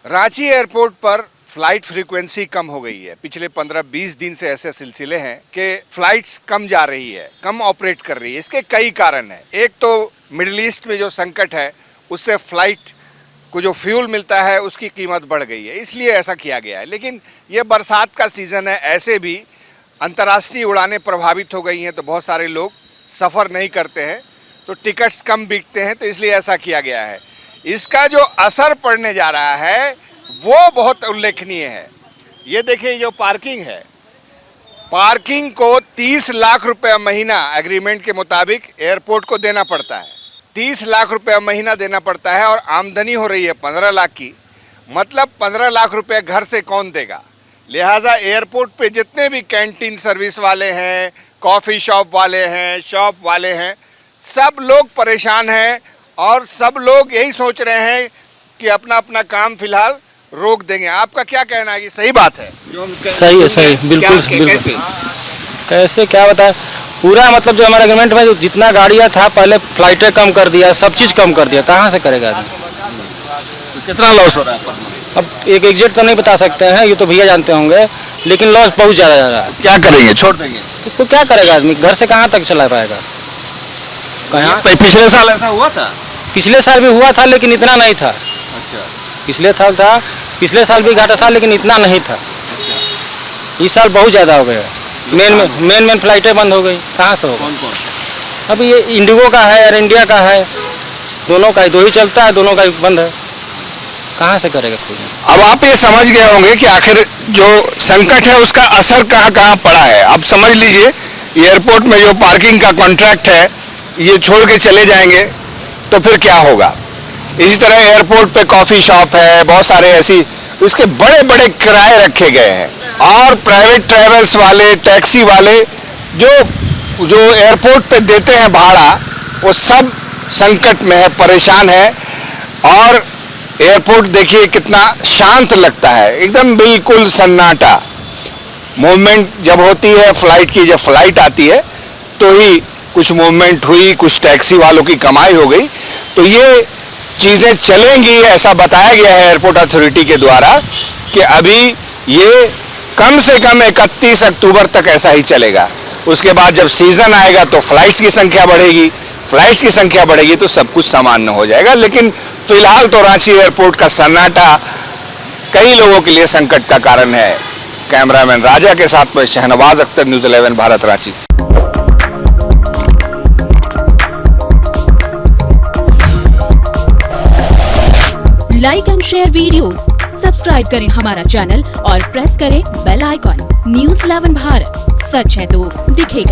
Ranchi airport पर flight frequency कम हो गई है। पिछले 15-20 दिन से ऐसे सिलसिले हैं कि फ्लाइट्स कम जा रही है, कम ऑपरेट कर रही है। इसके कई कारण हैं। एक तो मिडिल ईस्ट में जो संकट है उससे फ्लाइट को जो फ्यूल मिलता है उसकी कीमत बढ़ गई है, इसलिए ऐसा किया गया है। लेकिन ये बरसात का सीज़न है, ऐसे भी अंतर्राष्ट्रीय उड़ानें प्रभावित हो गई हैं तो बहुत सारे लोग सफ़र नहीं करते हैं, तो टिकट्स कम बिकते हैं, तो इसलिए ऐसा किया गया है। इसका जो असर पड़ने जा रहा है वो बहुत उल्लेखनीय है। ये देखिए, जो पार्किंग है, पार्किंग को 30 लाख रुपए महीना एग्रीमेंट के मुताबिक एयरपोर्ट को देना पड़ता है। 30 लाख रुपए महीना देना पड़ता है और आमदनी हो रही है 15 लाख की। मतलब 15 लाख रुपए घर से कौन देगा? लिहाजा एयरपोर्ट पे जितने भी कैंटीन सर्विस वाले हैं, कॉफ़ी शॉप वाले हैं, शॉप वाले हैं, सब लोग परेशान हैं और सब लोग यही सोच रहे हैं कि अपना अपना काम फिलहाल रोक देंगे। आपका क्या कहना है? कि सही बात है? सही है, सही, बिल्कुल बिल्कुल। कैसे क्या बताए, पूरा मतलब जो हमारे एग्रीमेंट में जितना गाड़ियाँ था पहले फ्लाइटें कम कर दिया, सब चीज़ कम कर दिया, कहाँ से करेगा आदमी? तो कितना लॉस हो रहा है? अब एक एग्जैक्ट तो नहीं बता सकते हैं, ये तो भैया जानते होंगे, लेकिन लॉस बहुत ज़्यादा जा रहा है। क्या करेंगे? छोड़ देंगे? तो क्या करेगा आदमी? घर से कहाँ तक चला पाएगा? कहाँ? पिछले साल ऐसा हुआ था? पिछले साल भी हुआ था लेकिन इतना नहीं था। अच्छा। पिछले साल भी घाटा था लेकिन इतना नहीं था। अच्छा। इस साल बहुत ज़्यादा हो गया। मेन फ्लाइटें बंद हो गई, कहाँ से होगा? कौन? अब ये इंडिगो का है, एयर इंडिया का है, दोनों का ही, दो ही चलता है, दोनों का ही बंद है, कहाँ से करेगा कोई? अब आप ये समझ गए होंगे कि आखिर जो संकट है उसका असर कहाँ कहाँ पड़ा है। अब समझ लीजिए, एयरपोर्ट में जो पार्किंग का कॉन्ट्रैक्ट है ये छोड़ के चले जाएंगे तो फिर क्या होगा। इसी तरह एयरपोर्ट पे कॉफ़ी शॉप है, बहुत सारे ऐसी, उसके बड़े बड़े किराए रखे गए हैं। और प्राइवेट ट्रैवल्स वाले, टैक्सी वाले जो एयरपोर्ट पे देते हैं भाड़ा, वो सब संकट में है, परेशान है। और एयरपोर्ट देखिए कितना शांत लगता है, एकदम बिल्कुल सन्नाटा। मूवमेंट जब होती है फ्लाइट की, जब फ्लाइट आती है तो ही कुछ मूवमेंट हुई, कुछ टैक्सी वालों की कमाई हो गई। तो ये चीज़ें चलेंगी, ऐसा बताया गया है एयरपोर्ट अथॉरिटी के द्वारा कि अभी ये कम से कम 31 अक्टूबर तक ऐसा ही चलेगा। उसके बाद जब सीज़न आएगा तो फ्लाइट्स की संख्या बढ़ेगी, तो सब कुछ सामान्य हो जाएगा। लेकिन फिलहाल तो रांची एयरपोर्ट का सन्नाटा कई लोगों के लिए संकट का कारण है। कैमरामैन राजा के साथ में Shahnawaz Akhtar, news 11 Bharat, Ranchi. Like and share videos, subscribe करें हमारा चैनल और प्रेस करें बेल आइकॉन। न्यूज़ 11 भारत, सच है तो दिखेगा।